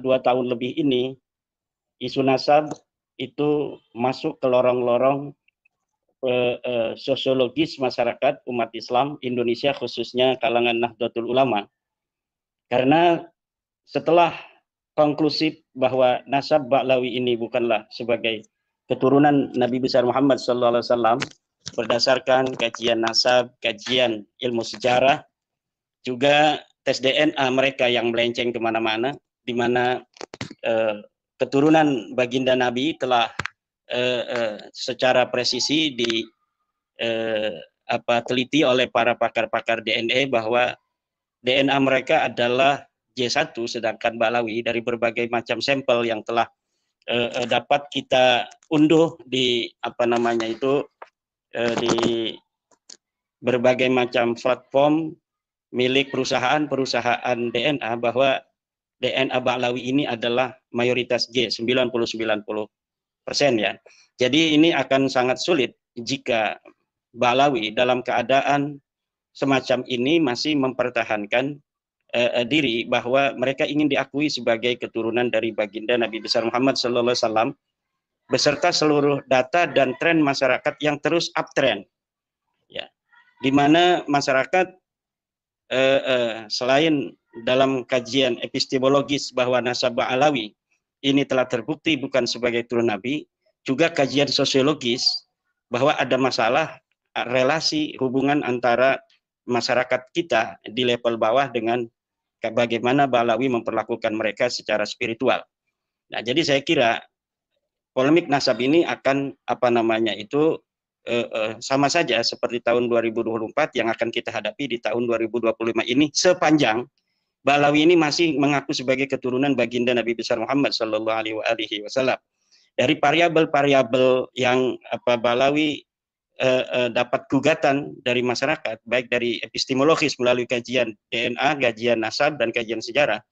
2 tahun lebih ini, isu nasab itu masuk ke lorong-lorong sosiologis masyarakat umat Islam Indonesia, khususnya kalangan Nahdlatul Ulama. Karena setelah konklusif bahwa nasab Ba'lawi ini bukanlah sebagai keturunan Nabi besar Muhammad SAW, berdasarkan kajian nasab, kajian ilmu sejarah, juga tes DNA mereka yang melenceng kemana-mana, di mana keturunan baginda Nabi telah secara presisi teliti oleh para pakar-pakar DNA bahwa DNA mereka adalah J1, sedangkan Ba'lawi dari berbagai macam sampel yang telah dapat kita unduh di di berbagai macam platform milik perusahaan DNA, bahwa DNA Ba'lawi ini adalah mayoritas J, 90% ya. Jadi ini akan sangat sulit jika Ba'lawi dalam keadaan semacam ini masih mempertahankan diri bahwa mereka ingin diakui sebagai keturunan dari baginda Nabi besar Muhammad SAW, beserta seluruh data dan tren masyarakat yang terus uptrend, ya, di mana masyarakat selain dalam kajian epistemologis bahwa nasab Ba'lawi ini telah terbukti bukan sebagai turun Nabi, juga kajian sosiologis bahwa ada masalah relasi hubungan antara masyarakat kita di level bawah dengan bagaimana Ba'lawi memperlakukan mereka secara spiritual. Nah, jadi saya kira polemik nasab ini akan sama saja seperti tahun 2024 yang akan kita hadapi di tahun 2025 ini, sepanjang Ba'lawi ini masih mengaku sebagai keturunan baginda Nabi besar Muhammad SAW. Dari variabel-variabel yang Ba'lawi dapat gugatan dari masyarakat, baik dari epistemologis melalui kajian DNA, kajian nasab, dan kajian sejarah,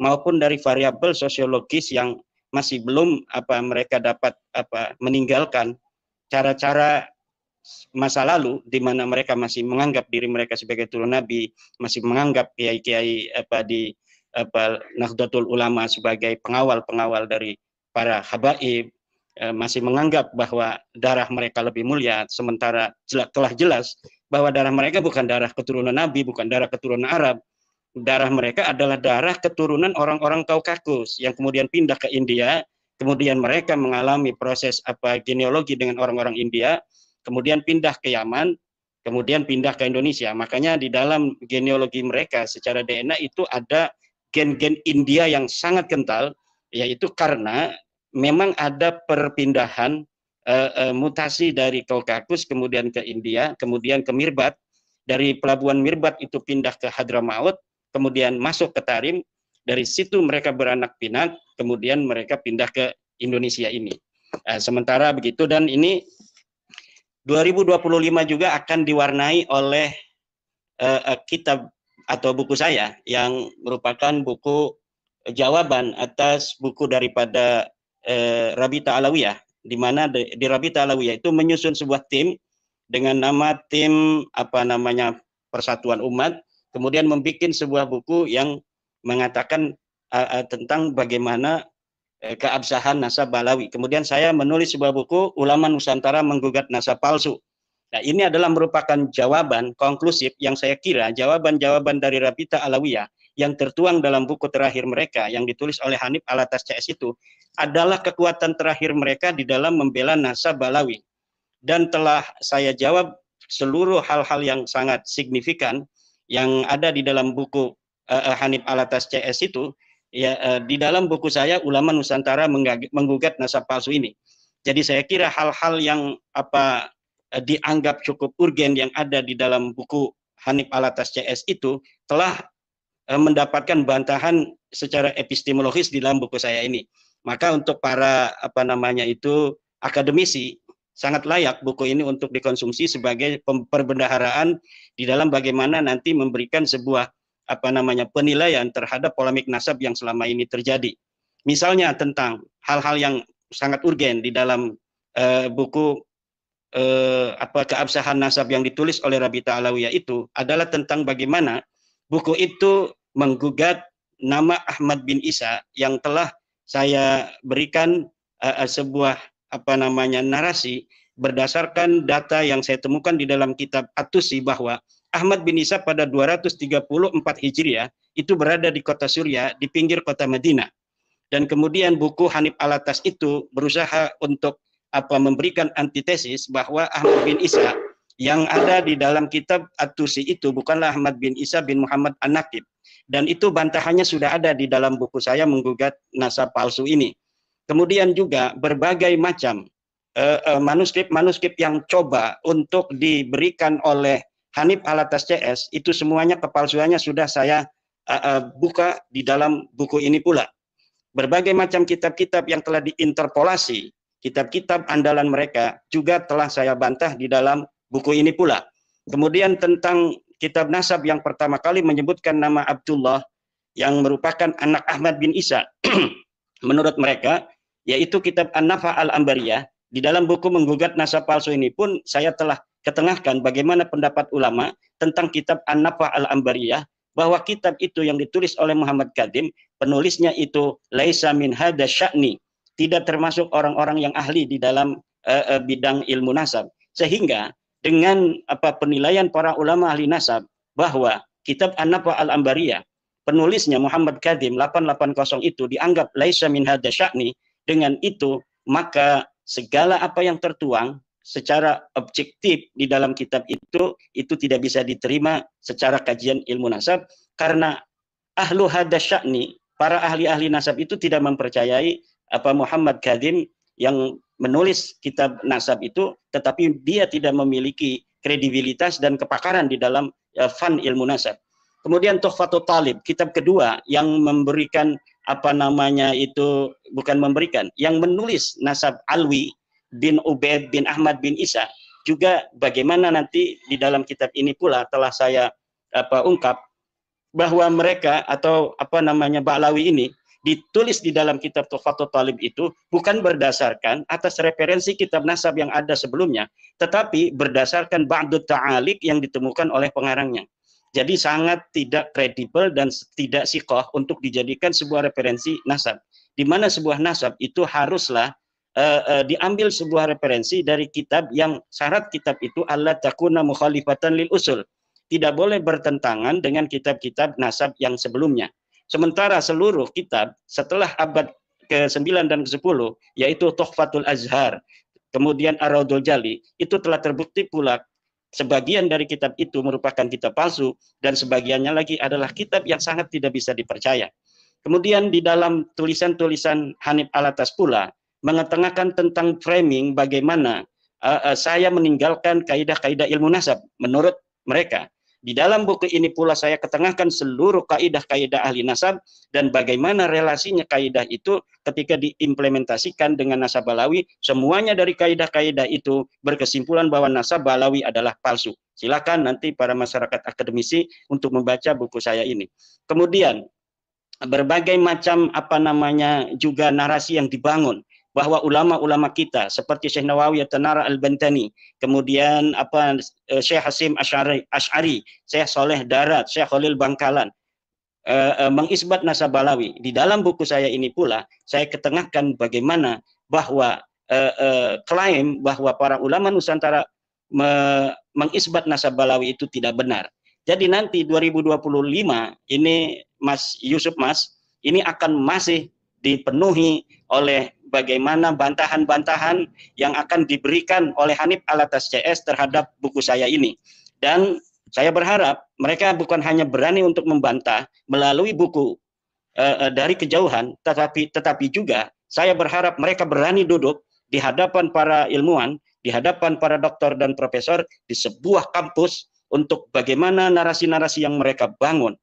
maupun dari variabel sosiologis yang masih belum mereka dapat meninggalkan cara-cara masa lalu di mana mereka masih menganggap diri mereka sebagai turun Nabi, masih menganggap kiai-kiai di Nahdlatul Ulama sebagai pengawal-pengawal dari para habaib, masih menganggap bahwa darah mereka lebih mulia, sementara telah jelas bahwa darah mereka bukan darah keturunan Nabi, bukan darah keturunan Arab. Darah mereka adalah darah keturunan orang-orang Kaukasus yang kemudian pindah ke India, kemudian mereka mengalami proses genealogi dengan orang-orang India, kemudian pindah ke Yaman, kemudian pindah ke Indonesia. Makanya di dalam genealogi mereka secara DNA itu ada gen-gen India yang sangat kental, yaitu karena memang ada perpindahan mutasi dari Kaukasus kemudian ke India, kemudian ke Mirbat, dari pelabuhan Mirbat itu pindah ke Hadramaut, kemudian masuk ke Tarim, dari situ mereka beranak pinak, kemudian mereka pindah ke Indonesia ini. Sementara begitu, dan ini 2025 juga akan diwarnai oleh kitab atau buku saya yang merupakan buku jawaban atas buku daripada Rabita Alawiyah, di mana di Rabita Alawiyah itu menyusun sebuah tim dengan nama tim Persatuan Umat, kemudian membuat sebuah buku yang mengatakan tentang bagaimana keabsahan nasab Ba'lawi. Kemudian saya menulis sebuah buku Ulama Nusantara Menggugat Nasab Palsu. Nah, ini adalah merupakan jawaban konklusif yang saya kira jawaban-jawaban dari Rabita Alawiyah yang tertuang dalam buku terakhir mereka yang ditulis oleh Hanif Alatas CS itu adalah kekuatan terakhir mereka di dalam membela nasab Ba'lawi. Dan telah saya jawab seluruh hal-hal yang sangat signifikan yang ada di dalam buku Hanif Alatas CS itu, ya, di dalam buku saya Ulama Nusantara Menggugat Nasab Palsu ini. Jadi saya kira hal-hal yang dianggap cukup urgen yang ada di dalam buku Hanif Alatas CS itu telah mendapatkan bantahan secara epistemologis di dalam buku saya ini. Maka untuk para akademisi, sangat layak buku ini untuk dikonsumsi sebagai perbendaharaan di dalam bagaimana nanti memberikan sebuah penilaian terhadap polemik nasab yang selama ini terjadi. Misalnya tentang hal-hal yang sangat urgen di dalam buku keabsahan nasab yang ditulis oleh Rabita Alawiyah itu adalah tentang bagaimana buku itu menggugat nama Ahmad bin Isa yang telah saya berikan sebuah narasi berdasarkan data yang saya temukan di dalam kitab At-Tusi, bahwa Ahmad bin Isa pada 234 Hijriah itu berada di kota Suria, di pinggir kota Madinah. Dan kemudian buku Hanif Alatas itu berusaha untuk memberikan antitesis bahwa Ahmad bin Isa yang ada di dalam kitab At-Tusi itu bukanlah Ahmad bin Isa bin Muhammad An-Naqib. Dan itu bantahannya sudah ada di dalam buku saya menggugat nasab palsu ini. Kemudian juga berbagai macam manuskrip-manuskrip yang coba untuk diberikan oleh Hanif Alatas CS, itu semuanya kepalsuannya sudah saya buka di dalam buku ini pula. Berbagai macam kitab-kitab yang telah diinterpolasi, kitab-kitab andalan mereka juga telah saya bantah di dalam buku ini pula. Kemudian tentang kitab nasab yang pertama kali menyebutkan nama Abdullah yang merupakan anak Ahmad bin Isa menurut mereka, yaitu kitab An-Nafa Al-Ambariyah. Di dalam buku menggugat nasab palsu ini pun saya telah ketengahkan bagaimana pendapat ulama tentang kitab An-Nafa Al-Ambariyah, bahwa kitab itu yang ditulis oleh Muhammad Kadim, penulisnya itu laisa min hada sya'ni, tidak termasuk orang-orang yang ahli di dalam bidang ilmu nasab. Sehingga dengan penilaian para ulama ahli nasab bahwa kitab An-Nafa Al-Ambariyah penulisnya Muhammad Kadim 880 itu dianggap laisa min hada sya'ni, dengan itu maka segala apa yang tertuang secara objektif di dalam kitab itu tidak bisa diterima secara kajian ilmu nasab, karena ahlu hadas sya'ni, para ahli-ahli nasab itu tidak mempercayai Muhammad Kadim yang menulis kitab nasab itu, tetapi dia tidak memiliki kredibilitas dan kepakaran di dalam fan ilmu nasab. Kemudian Tuhfatul Talib, kitab kedua yang memberikan yang menulis nasab Alwi bin Ubaid bin Ahmad bin Isa, juga bagaimana nanti di dalam kitab ini pula telah saya ungkap bahwa mereka Ba'lawi ini ditulis di dalam kitab Tuhfatul Talib itu bukan berdasarkan atas referensi kitab nasab yang ada sebelumnya, tetapi berdasarkan ba'dut ta'alik yang ditemukan oleh pengarangnya. Jadi sangat tidak kredibel dan tidak sikoh untuk dijadikan sebuah referensi nasab, di mana sebuah nasab itu haruslah diambil sebuah referensi dari kitab yang syarat kitab itu alla takuna mukhalifatan lil usul, tidak boleh bertentangan dengan kitab-kitab nasab yang sebelumnya. Sementara seluruh kitab setelah abad ke-9 dan ke-10, yaitu Tuhfatul Azhar, kemudian Ar-Raudhul Jali, itu telah terbukti pula sebagian dari kitab itu merupakan kitab palsu, dan sebagiannya lagi adalah kitab yang sangat tidak bisa dipercaya. Kemudian di dalam tulisan-tulisan Hanif Alatas pula mengetengahkan tentang framing bagaimana saya meninggalkan kaidah-kaidah ilmu nasab menurut mereka. Di dalam buku ini pula saya ketengahkan seluruh kaidah-kaidah ahli nasab dan bagaimana relasinya kaidah itu ketika diimplementasikan dengan nasab Balawi. Semuanya dari kaidah-kaidah itu berkesimpulan bahwa nasab Balawi adalah palsu. Silakan nanti para masyarakat akademisi untuk membaca buku saya ini. Kemudian berbagai macam juga narasi yang dibangun bahwa ulama-ulama kita seperti Syekh Nawawi At-Tanara Al-Bantani, kemudian Syekh Hasim Asy'ari, Syekh Soleh Darat, Syekh Khalil Bangkalan mengisbat nasab Balawi. Di dalam buku saya ini pula saya ketengahkan bagaimana bahwa klaim bahwa para ulama Nusantara mengisbat nasab Balawi itu tidak benar. Jadi nanti 2025 ini Mas Yusuf ini akan masih dipenuhi oleh bagaimana bantahan-bantahan yang akan diberikan oleh Hanif Alatas CS terhadap buku saya ini. Dan saya berharap mereka bukan hanya berani untuk membantah melalui buku dari kejauhan, tetapi juga saya berharap mereka berani duduk di hadapan para ilmuwan, di hadapan para doktor dan profesor di sebuah kampus untuk bagaimana narasi-narasi yang mereka bangun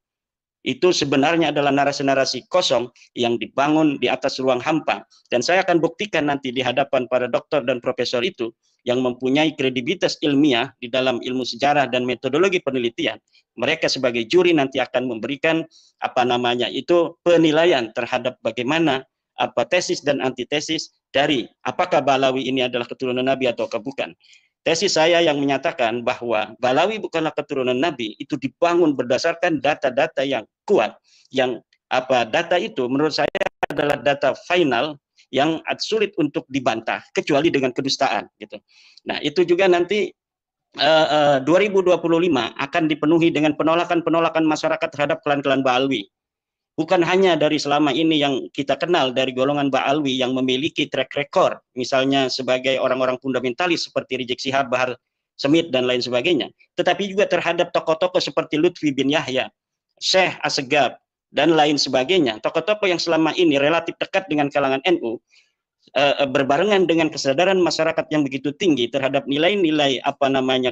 itu sebenarnya adalah narasi-narasi kosong yang dibangun di atas ruang hampa. Dan saya akan buktikan nanti di hadapan para doktor dan profesor itu yang mempunyai kredibilitas ilmiah di dalam ilmu sejarah dan metodologi penelitian. Mereka sebagai juri nanti akan memberikan penilaian terhadap bagaimana tesis dan antitesis dari apakah Balawi ini adalah keturunan Nabi atau bukan. Tesis saya yang menyatakan bahwa Balawi bukanlah keturunan Nabi itu dibangun berdasarkan data-data yang kuat, yang data itu menurut saya adalah data final yang sulit untuk dibantah kecuali dengan kedustaan gitu. Nah, itu juga nanti 2025 akan dipenuhi dengan penolakan-penolakan masyarakat terhadap klan-klan Ba'alwi. Bukan hanya dari selama ini yang kita kenal dari golongan Ba'alwi yang memiliki track record, misalnya sebagai orang-orang fundamentalis seperti Rizik Syihab, Bahar Smith, dan lain sebagainya, tetapi juga terhadap tokoh-tokoh seperti Lutfi bin Yahya, Syekh Assegaf, dan lain sebagainya. Tokoh-tokoh yang selama ini relatif dekat dengan kalangan NU, berbarengan dengan kesadaran masyarakat yang begitu tinggi terhadap nilai-nilai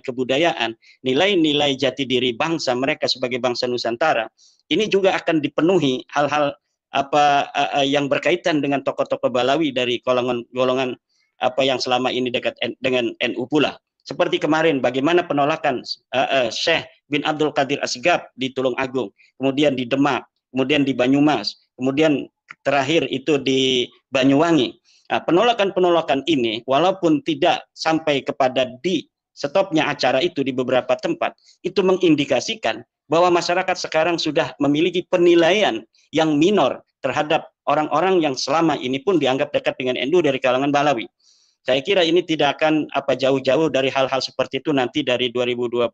kebudayaan, nilai-nilai jati diri bangsa mereka sebagai bangsa Nusantara, ini juga akan dipenuhi hal-hal yang berkaitan dengan tokoh-tokoh Balawi dari golongan yang selama ini dekat dengan NU pula. Seperti kemarin bagaimana penolakan Syekh bin Abdul Qadir Asgaf di Tulung Agung, kemudian di Demak, kemudian di Banyumas, kemudian terakhir itu di Banyuwangi. Nah, penolakan-penolakan ini walaupun tidak sampai kepada di stopnya acara itu di beberapa tempat, itu mengindikasikan bahwa masyarakat sekarang sudah memiliki penilaian yang minor terhadap orang-orang yang selama ini pun dianggap dekat dengan NU dari kalangan Balawi. Saya kira ini tidak akan jauh-jauh dari hal-hal seperti itu nanti dari 2025.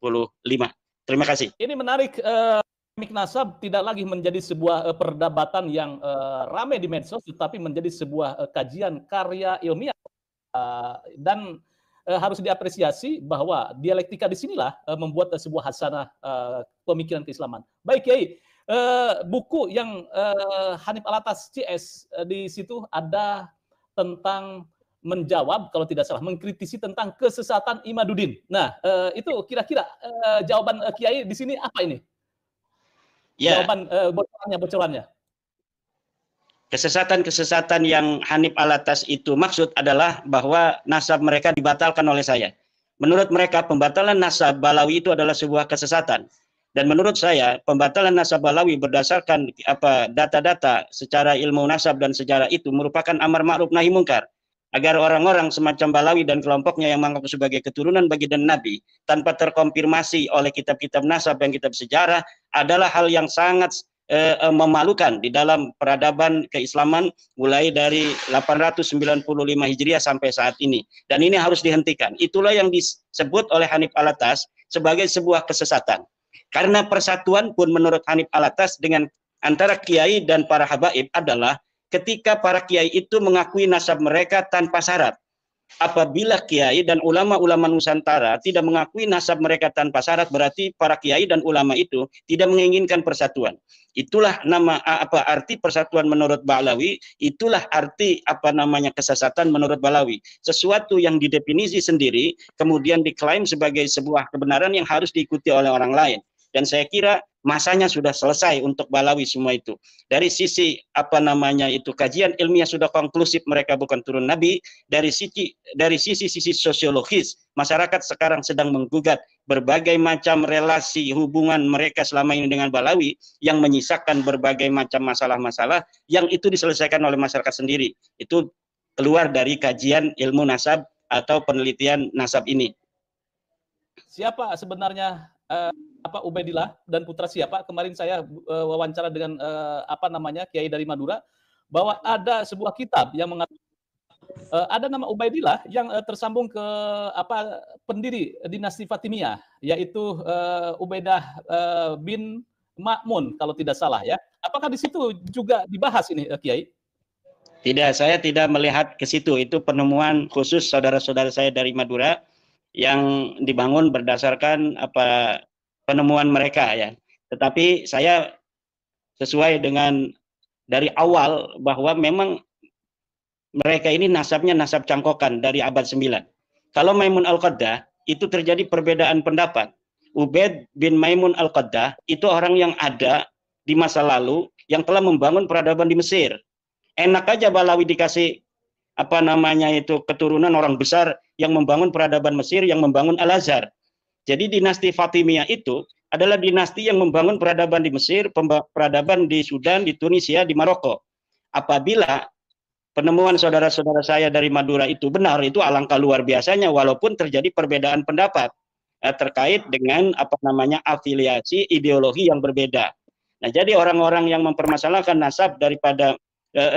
Terima kasih. Ini menarik. Polemik nasab tidak lagi menjadi sebuah perdebatan yang ramai di medsos, tetapi menjadi sebuah kajian karya ilmiah. Dan harus diapresiasi bahwa dialektika di sinilah membuat sebuah hasanah pemikiran keislaman. Baik, Kiai, buku yang Hanif Alatas CS di situ ada tentang menjawab, kalau tidak salah, mengkritisi tentang kesesatan Imaduddin. Nah, itu kira-kira jawaban Kiai di sini apa ini? Ya. Jawaban bocorannya. Kesesatan-kesesatan yang Hanif Alatas itu maksud adalah bahwa nasab mereka dibatalkan oleh saya. Menurut mereka, pembatalan nasab Balawi itu adalah sebuah kesesatan. Dan menurut saya, pembatalan nasab Balawi berdasarkan data-data secara ilmu nasab dan sejarah itu merupakan amar ma'ruf nahi mungkar. Agar orang-orang semacam Balawi dan kelompoknya yang mengaku sebagai keturunan baginda Nabi tanpa terkonfirmasi oleh kitab-kitab nasab dan kitab sejarah adalah hal yang sangat memalukan di dalam peradaban keislaman mulai dari 895 Hijriah sampai saat ini. Dan ini harus dihentikan. Itulah yang disebut oleh Hanif Alatas sebagai sebuah kesesatan. Karena persatuan pun menurut Hanif Alatas dengan antara kiai dan para habaib adalah ketika para kiai itu mengakui nasab mereka tanpa syarat. Apabila kiai dan ulama-ulama Nusantara tidak mengakui nasab mereka tanpa syarat, berarti para kiai dan ulama itu tidak menginginkan persatuan. Itulah arti persatuan menurut Ba'alawi, itulah arti kesesatan menurut Ba'alawi. Sesuatu yang didefinisi sendiri kemudian diklaim sebagai sebuah kebenaran yang harus diikuti oleh orang lain. Dan saya kira masanya sudah selesai untuk Balawi semua itu. Dari sisi kajian ilmiah sudah konklusif mereka bukan turun Nabi. Dari sisi sosiologis, masyarakat sekarang sedang menggugat berbagai macam relasi hubungan mereka selama ini dengan Balawi yang menyisakan berbagai macam masalah-masalah yang itu diselesaikan oleh masyarakat sendiri. Itu keluar dari kajian ilmu nasab atau penelitian nasab ini. Siapa sebenarnya Ubaidillah dan putra siapa? Kemarin saya wawancara dengan Kiai dari Madura bahwa ada sebuah kitab yang mengatakan ada nama Ubaidillah yang tersambung ke pendiri dinasti Fatimiyah, yaitu Ubaidah bin Ma'mun kalau tidak salah ya. Apakah di situ juga dibahas ini Kiai? Tidak, saya tidak melihat ke situ. Itu penemuan khusus saudara-saudara saya dari Madura yang dibangun berdasarkan penemuan mereka ya. Tetapi saya sesuai dengan dari awal bahwa memang mereka ini nasabnya nasab cangkokan dari abad 9. Kalau Maimun Al-Qaddah itu terjadi perbedaan pendapat. Ubaid bin Maimun Al-Qaddah itu orang yang ada di masa lalu yang telah membangun peradaban di Mesir. Enak aja Balawi dikasih keturunan orang besar yang membangun peradaban Mesir, yang membangun Al-Azhar. Jadi dinasti Fatimiyah itu adalah dinasti yang membangun peradaban di Mesir, peradaban di Sudan, di Tunisia, di Maroko. Apabila penemuan saudara-saudara saya dari Madura itu benar, itu alangkah luar biasanya walaupun terjadi perbedaan pendapat terkait dengan afiliasi ideologi yang berbeda. Nah, jadi orang-orang yang mempermasalahkan nasab daripada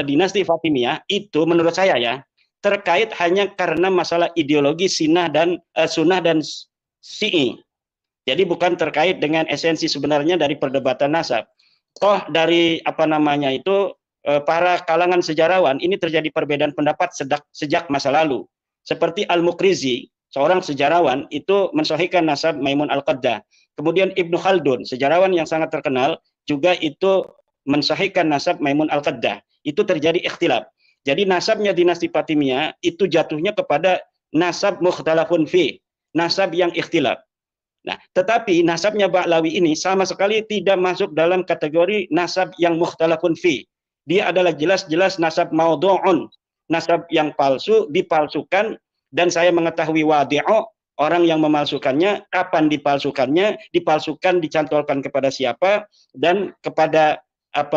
dinasti Fatimiyah itu menurut saya ya terkait hanya karena masalah ideologi sunnah dan syi'i. Jadi bukan terkait dengan esensi sebenarnya dari perdebatan nasab. Toh dari apa namanya itu para kalangan sejarawan ini terjadi perbedaan pendapat sejak masa lalu. Seperti Al-Muqrizi, seorang sejarawan itu mensahihkan nasab Maimun Al-Qaddah. Kemudian Ibnu Khaldun, sejarawan yang sangat terkenal, juga itu mensahihkan nasab Maimun Al-Qaddah. Itu terjadi ikhtilaf. Jadi nasabnya dinasti Fatimiyah itu jatuhnya kepada nasab mukhtalafun fi, nasab yang ikhtilaf. Nah, tetapi nasabnya Ba'lawi ini sama sekali tidak masuk dalam kategori nasab yang mukhtalafun fi. Dia adalah jelas-jelas nasab maudhu'un, nasab yang palsu, dipalsukan, dan saya mengetahui wadi'u, orang yang memalsukannya, kapan dipalsukannya, dipalsukan, dicantolkan kepada siapa, dan kepada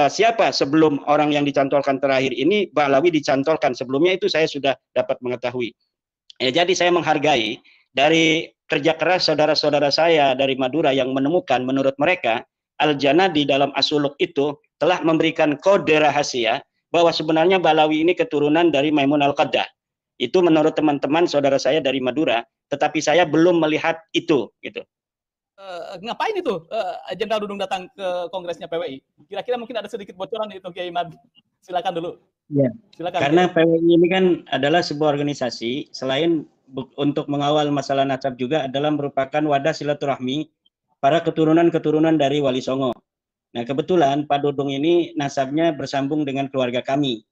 siapa sebelum orang yang dicantolkan terakhir ini, Ba'lawi dicantolkan. Sebelumnya itu saya sudah dapat mengetahui. Ya, jadi saya menghargai dari kerja keras saudara-saudara saya dari Madura yang menemukan menurut mereka Al-Jannah di dalam As-Suluk itu telah memberikan kode rahasia bahwa sebenarnya Ba'lawi ini keturunan dari Maimun Al-Qaddah. Itu menurut teman-teman saudara saya dari Madura, tetapi saya belum melihat itu gitu. Ngapain itu Jenderal Dudung datang ke kongresnya PWI? Kira-kira mungkin ada sedikit bocoran itu Kiai Imad. Silakan dulu. Ya. Silakan. Karena PWI ini kan adalah sebuah organisasi, selain untuk mengawal masalah nasab juga adalah merupakan wadah silaturahmi para keturunan-keturunan dari Wali Songo. Nah, kebetulan Pak Dudung ini nasabnya bersambung dengan keluarga kami.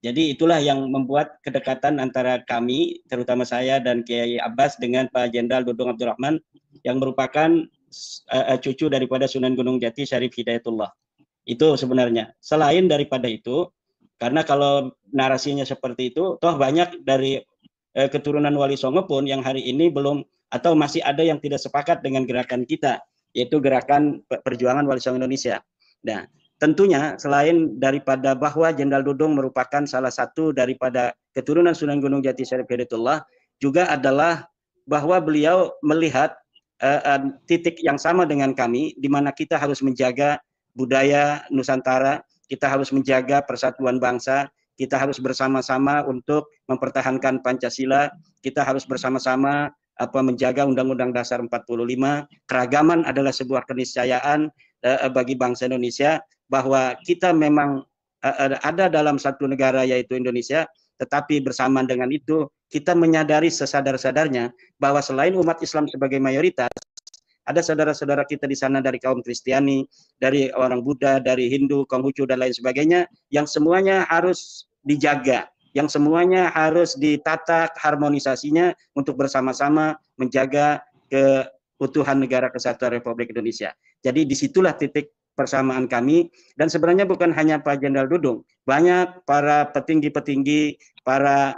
Jadi itulah yang membuat kedekatan antara kami, terutama saya dan Kiai Abbas dengan Pak Jenderal Dudung Abdurrahman yang merupakan cucu daripada Sunan Gunung Jati Syarif Hidayatullah. Itu sebenarnya. Selain daripada itu, karena kalau narasinya seperti itu, toh banyak dari keturunan Wali Songo pun yang hari ini belum atau masih ada yang tidak sepakat dengan gerakan kita, yaitu gerakan perjuangan Wali Songo Indonesia. Nah, tentunya selain daripada bahwa Jenderal Dudung merupakan salah satu daripada keturunan Sunan Gunung Jati Syarif Hidayatullah, juga adalah bahwa beliau melihat titik yang sama dengan kami, di mana kita harus menjaga budaya Nusantara, kita harus menjaga persatuan bangsa, kita harus bersama-sama untuk mempertahankan Pancasila, kita harus bersama-sama menjaga Undang-Undang Dasar 45. Keragaman adalah sebuah keniscayaan bagi bangsa Indonesia, bahwa kita memang ada dalam satu negara yaitu Indonesia, tetapi bersamaan dengan itu kita menyadari sesadar-sadarnya bahwa selain umat Islam sebagai mayoritas, ada saudara-saudara kita di sana dari kaum Kristiani, dari orang Buddha, dari Hindu, Konghucu, dan lain sebagainya, yang semuanya harus dijaga, yang semuanya harus ditata harmonisasinya untuk bersama-sama menjaga keutuhan negara kesatuan Republik Indonesia. Jadi disitulah titik persamaan kami, dan sebenarnya bukan hanya Pak Jenderal Dudung, banyak para petinggi-petinggi, para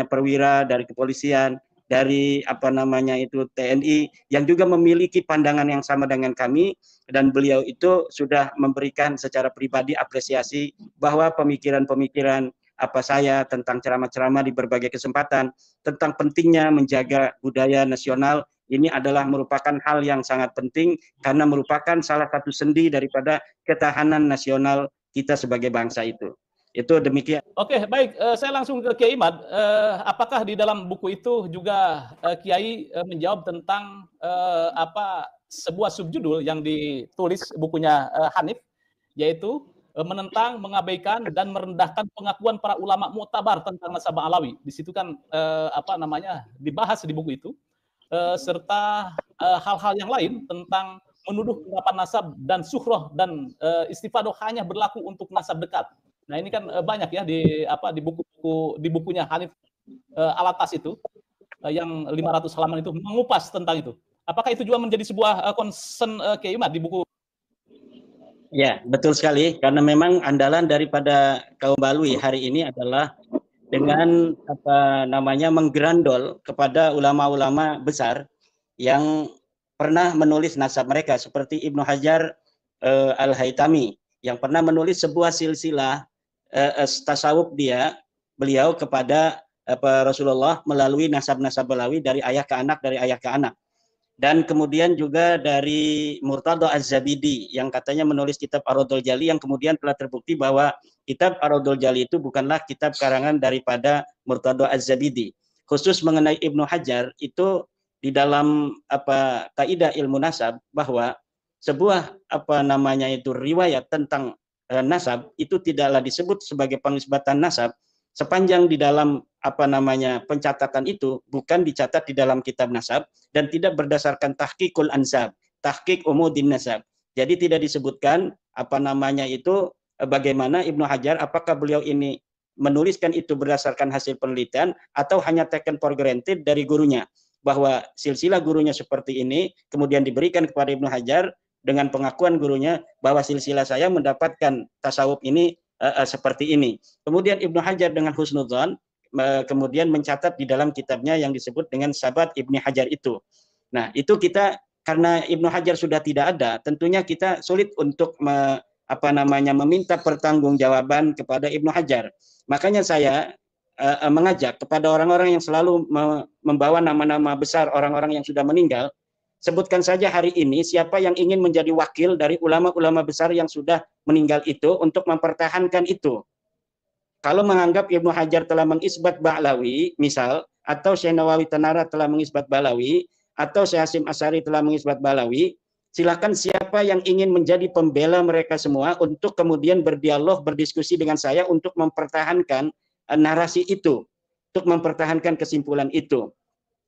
perwira dari kepolisian, dari TNI yang juga memiliki pandangan yang sama dengan kami, dan beliau itu sudah memberikan secara pribadi apresiasi bahwa pemikiran-pemikiran saya tentang ceramah-ceramah di berbagai kesempatan tentang pentingnya menjaga budaya nasional ini adalah merupakan hal yang sangat penting karena merupakan salah satu sendi daripada ketahanan nasional kita sebagai bangsa itu. Itu demikian. Oke, baik. Saya langsung ke Kiai Imad. Apakah di dalam buku itu juga Kiai menjawab tentang sebuah subjudul yang ditulis bukunya Hanif, yaitu menentang, mengabaikan, dan merendahkan pengakuan para ulama mu'tabar tentang nasab Alawi. Di situ kan dibahas di buku itu, serta hal-hal yang lain tentang menuduh penerapan nasab dan suhroh dan istifadoh hanya berlaku untuk nasab dekat. Nah, ini kan banyak ya di bukunya Hanif Alatas itu yang 500 halaman itu mengupas tentang itu. Apakah itu juga menjadi sebuah concern Kiai Imad di buku? Ya, betul sekali, karena memang andalan daripada kaum Balui hari ini adalah dengan menggerandol kepada ulama-ulama besar yang pernah menulis nasab mereka, seperti Ibnu Hajar Al-Haytami yang pernah menulis sebuah silsilah tasawuf beliau kepada Rasulullah melalui nasab-nasab Balawi dari ayah ke anak, dari ayah ke anak. Dan kemudian juga dari Murtada Az-Zabidi yang katanya menulis kitab Ar-Raddul Jali, yang kemudian telah terbukti bahwa kitab Ar-Raddul Jali itu bukanlah kitab karangan daripada Murtada Az-Zabidi. Khusus mengenai Ibnu Hajar itu di dalam kaidah ilmu nasab, bahwa sebuah riwayat tentang nasab itu tidaklah disebut sebagai pengisbatan nasab sepanjang di dalam pencatatan itu bukan dicatat di dalam kitab nasab dan tidak berdasarkan tahqiqul ansab, tahqiq umudin nasab. Jadi tidak disebutkan bagaimana Ibnu Hajar, apakah beliau ini menuliskan itu berdasarkan hasil penelitian atau hanya taken for granted dari gurunya, bahwa silsilah gurunya seperti ini, kemudian diberikan kepada Ibnu Hajar dengan pengakuan gurunya bahwa silsilah saya mendapatkan tasawuf ini seperti ini. Kemudian Ibnu Hajar dengan husnudzon kemudian mencatat di dalam kitabnya yang disebut dengan Sabat Ibnu Hajar itu. Nah, itu kita karena Ibnu Hajar sudah tidak ada, tentunya kita sulit untuk meminta pertanggungjawaban kepada Ibnu Hajar. Makanya saya mengajak kepada orang-orang yang selalu membawa nama-nama besar orang-orang yang sudah meninggal, sebutkan saja hari ini siapa yang ingin menjadi wakil dari ulama-ulama besar yang sudah meninggal itu untuk mempertahankan itu. Kalau menganggap Ibnu Hajar telah mengisbat Ba'lawi, misal, atau Syekh Nawawi Tanara telah mengisbat Ba'lawi, atau Syekh Hasyim Asy'ari telah mengisbat Ba'lawi, silakan siapa yang ingin menjadi pembela mereka semua untuk kemudian berdialog, berdiskusi dengan saya untuk mempertahankan narasi itu, untuk mempertahankan kesimpulan itu.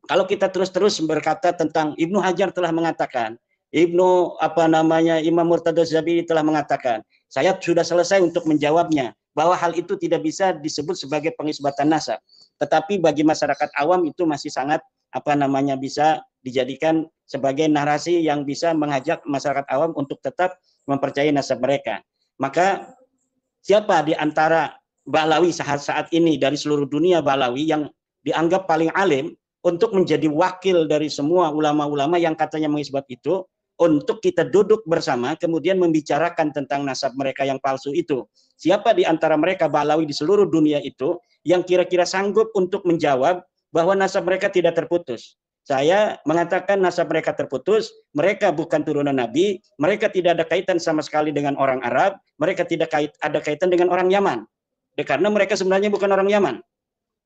Kalau kita terus-terus berkata tentang Ibnu Hajar telah mengatakan, Imam Murtada Az-Zabidi telah mengatakan, saya sudah selesai untuk menjawabnya bahwa hal itu tidak bisa disebut sebagai pengisbatan nasab. Tetapi bagi masyarakat awam itu masih sangat bisa dijadikan sebagai narasi yang bisa mengajak masyarakat awam untuk tetap mempercayai nasab mereka. Maka siapa di antara Ba'lawi saat ini dari seluruh dunia Ba'lawi yang dianggap paling alim untuk menjadi wakil dari semua ulama-ulama yang katanya mengisbat itu, untuk kita duduk bersama kemudian membicarakan tentang nasab mereka yang palsu itu. Siapa di antara mereka Ba'lawi di seluruh dunia itu yang kira-kira sanggup untuk menjawab bahwa nasab mereka tidak terputus? Saya mengatakan nasab mereka terputus, mereka bukan turunan Nabi, mereka tidak ada kaitan sama sekali dengan orang Arab, mereka tidak ada kaitan dengan orang Yaman. Karena mereka sebenarnya bukan orang Yaman.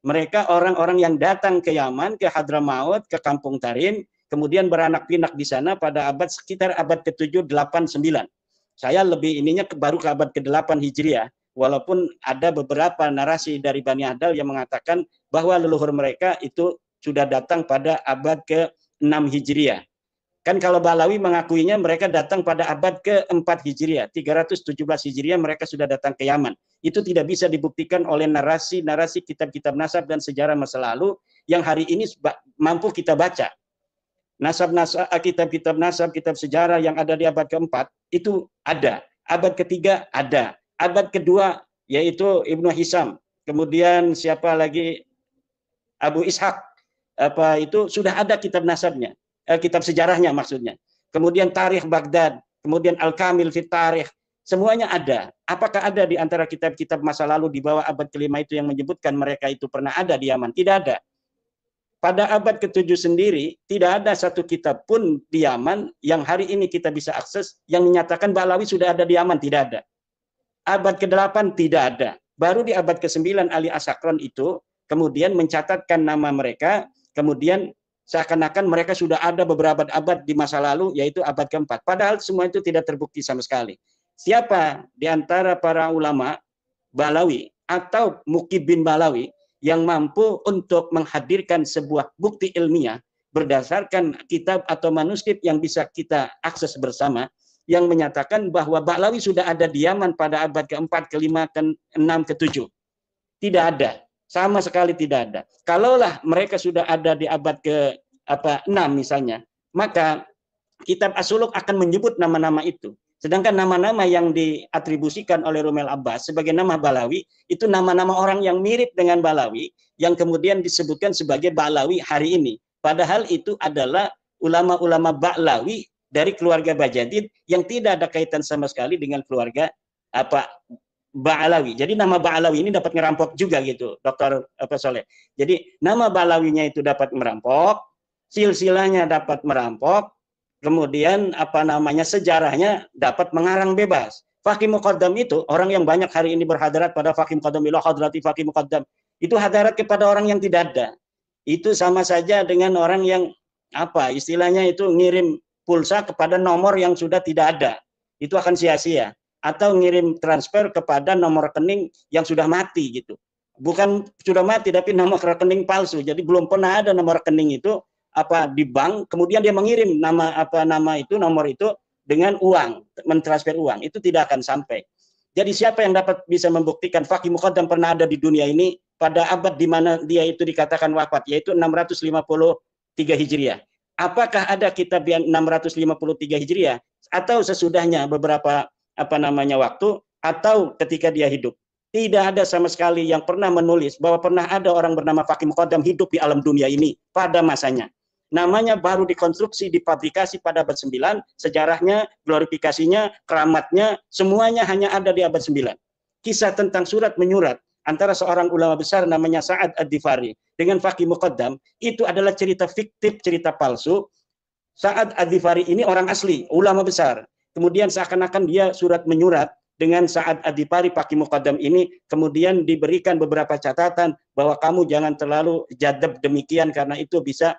Mereka orang-orang yang datang ke Yaman, ke Hadramaut, ke Kampung Tarim, kemudian beranak pinak di sana pada sekitar abad ke-7, 8, 9. Saya lebih baru ke abad ke-8 Hijriah, walaupun ada beberapa narasi dari Bani Adal yang mengatakan bahwa leluhur mereka itu sudah datang pada abad ke-6 Hijriah. Kan kalau Ba'lawi mengakuinya mereka datang pada abad ke-4 Hijriah, 317 Hijriah mereka sudah datang ke Yaman. Itu tidak bisa dibuktikan oleh narasi-narasi kitab-kitab nasab dan sejarah masa lalu yang hari ini mampu kita baca. Kitab-kitab nasab, kitab sejarah yang ada di abad ke-4 itu ada. Abad ke-3 ada. Abad ke-2 yaitu Ibnu Hisam. Kemudian siapa lagi? Abu Ishaq. Itu sudah ada kitab nasabnya. Kitab sejarahnya maksudnya. Kemudian Tarikh Baghdad, kemudian Al-Kamil Fit Tarikh, semuanya ada. Apakah ada di antara kitab-kitab masa lalu di bawah abad ke-5 itu yang menyebutkan mereka itu pernah ada di Yaman? Tidak ada. Pada abad ke-7 sendiri, tidak ada satu kitab pun di Yaman yang hari ini kita bisa akses yang menyatakan Ba'lawi sudah ada di Yaman, tidak ada. Abad ke-8 tidak ada. Baru di abad ke-9 Ali As-Sakran itu kemudian mencatatkan nama mereka, kemudian seakan-akan mereka sudah ada beberapa abad di masa lalu, yaitu abad ke-4. Padahal semua itu tidak terbukti sama sekali. Siapa di antara para ulama Ba'lawi atau Muqib bin Ba'lawi yang mampu untuk menghadirkan sebuah bukti ilmiah berdasarkan kitab atau manuskrip yang bisa kita akses bersama, yang menyatakan bahwa Ba'lawi sudah ada di Yaman pada abad ke-4, ke-5, ke-6, ke-7? Tidak ada. Sama sekali tidak ada. Kalaulah mereka sudah ada di abad ke-6 misalnya, maka kitab As-Suluk akan menyebut nama-nama itu. Sedangkan nama-nama yang diatribusikan oleh Rumel Abbas sebagai nama Ba'lawi, itu nama-nama orang yang mirip dengan Ba'lawi, yang kemudian disebutkan sebagai Ba'lawi hari ini. Padahal itu adalah ulama-ulama Ba'lawi dari keluarga Bajadid yang tidak ada kaitan sama sekali dengan keluarga Ba'lawi. Jadi nama Ba'lawi ini dapat ngerampok juga gitu, Dr. Soleh. Jadi nama Ba'lawinya itu dapat merampok, silsilahnya dapat merampok, kemudian sejarahnya dapat mengarang bebas. Faqih muqaddam itu orang yang banyak hari ini berhadarat pada faqih muqaddam, ila hadrati faqih muqaddam, itu hadarat kepada orang yang tidak ada. Itu sama saja dengan orang yang istilahnya itu ngirim pulsa kepada nomor yang sudah tidak ada. Itu akan sia-sia. Atau ngirim transfer kepada nomor rekening yang sudah mati gitu. Bukan sudah mati tapi nomor rekening palsu. Jadi belum pernah ada nomor rekening itu di bank, kemudian dia mengirim nomor itu dengan uang, mentransfer uang. Itu tidak akan sampai. Jadi siapa yang dapat bisa membuktikan faqih muqaddam pernah ada di dunia ini pada abad di mana dia itu dikatakan wafat, yaitu 653 Hijriah. Apakah ada kitab yang 653 Hijriah atau sesudahnya beberapa waktu atau ketika dia hidup? Tidak ada sama sekali yang pernah menulis bahwa pernah ada orang bernama faqih muqaddam hidup di alam dunia ini pada masanya. Namanya baru dikonstruksi, dipublikasi pada abad 9, sejarahnya, glorifikasinya, keramatnya, semuanya hanya ada di abad 9. Kisah tentang surat menyurat antara seorang ulama besar namanya Sa'ad ad-Difari dengan faqih muqaddam, itu adalah cerita fiktif, cerita palsu. Sa'ad ad-Difari ini orang asli, ulama besar. Kemudian seakan-akan dia surat menyurat dengan Sa'ad ad-Difari faqih muqaddam ini, kemudian diberikan beberapa catatan bahwa kamu jangan terlalu jadab demikian karena itu bisa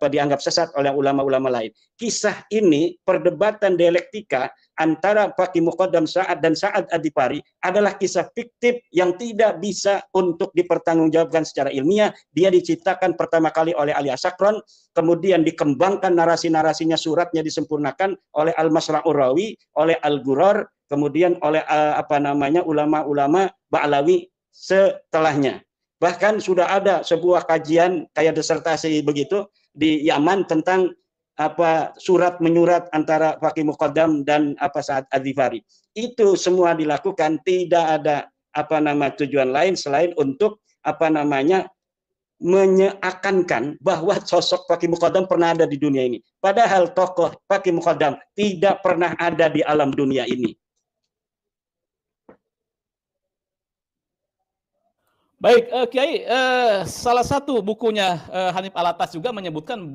dianggap sesat oleh ulama-ulama lain. Kisah ini, perdebatan dialektika antara faqih muqaddam Sa'ad dan Sa'ad ad-Difari adalah kisah fiktif yang tidak bisa untuk dipertanggungjawabkan secara ilmiah. Dia diciptakan pertama kali oleh Ali Asakron, kemudian dikembangkan narasi-narasinya, suratnya disempurnakan oleh Al-Masra'ur Rawi, oleh Al-Ghurrar, kemudian oleh ulama-ulama Ba'lawi setelahnya. Bahkan sudah ada sebuah kajian kayak disertasi begitu di Yaman tentang surat menyurat antara faqih muqaddam dan Sa'ad ad-Difari. Itu semua dilakukan, tidak ada tujuan lain selain untuk menyeakankan bahwa sosok faqih muqaddam pernah ada di dunia ini. Padahal tokoh faqih muqaddam tidak pernah ada di alam dunia ini. Baik, Kiai, salah satu bukunya Hanif Alatas juga menyebutkan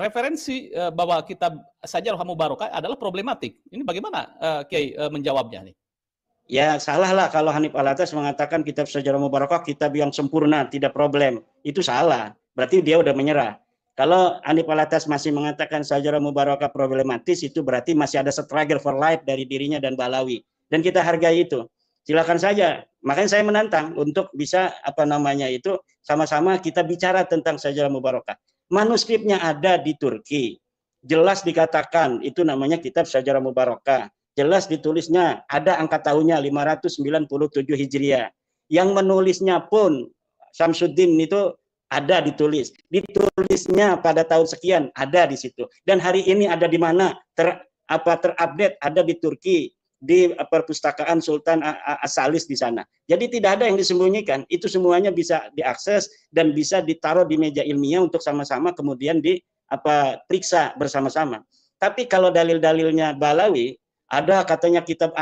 referensi bahwa kitab Sajarah Mubarakah adalah problematik. Ini bagaimana Kiai menjawabnya nih? Ya salah lah kalau Hanif Alatas mengatakan kitab Sajarah Mubarakah kitab yang sempurna, tidak problem. Itu salah. Berarti dia udah menyerah. Kalau Hanif Alatas masih mengatakan Sajarah Mubarakah problematis, itu berarti masih ada struggle for life dari dirinya dan Balawi. Dan kita hargai itu. Silakan saja. Makanya saya menantang untuk bisa sama-sama kita bicara tentang Sajarah Mubarakah. Manuskripnya ada di Turki. Jelas dikatakan itu namanya kitab Sajarah Mubarakah. Jelas ditulisnya ada angka tahunnya 597 Hijriah. Yang menulisnya pun Samsuddin itu ada ditulis. Ditulisnya pada tahun sekian ada di situ. Dan hari ini ada di mana? Terupdate ada di Turki, di perpustakaan Sultan As-Salis di sana. Jadi tidak ada yang disembunyikan. Itu semuanya bisa diakses dan bisa ditaruh di meja ilmiah untuk sama-sama kemudian periksa bersama-sama. Tapi kalau dalil-dalilnya Balawi, ada katanya kitab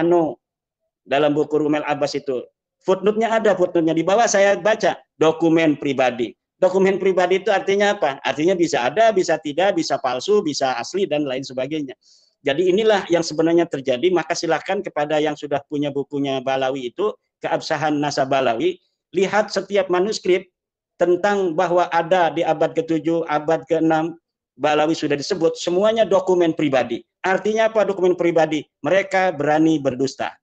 dalam buku Rumel Abbas itu. Footnote-nya ada, footnote-nya di bawah saya baca, dokumen pribadi. Dokumen pribadi itu artinya apa? Artinya bisa ada, bisa tidak, bisa palsu, bisa asli, dan lain sebagainya. Jadi inilah yang sebenarnya terjadi, maka silakan kepada yang sudah punya bukunya Balawi itu, Keabsahan Nasab Balawi, lihat setiap manuskrip tentang bahwa ada di abad ke-7, abad ke-6, Balawi sudah disebut, semuanya dokumen pribadi. Artinya apa dokumen pribadi? Mereka berani berdusta.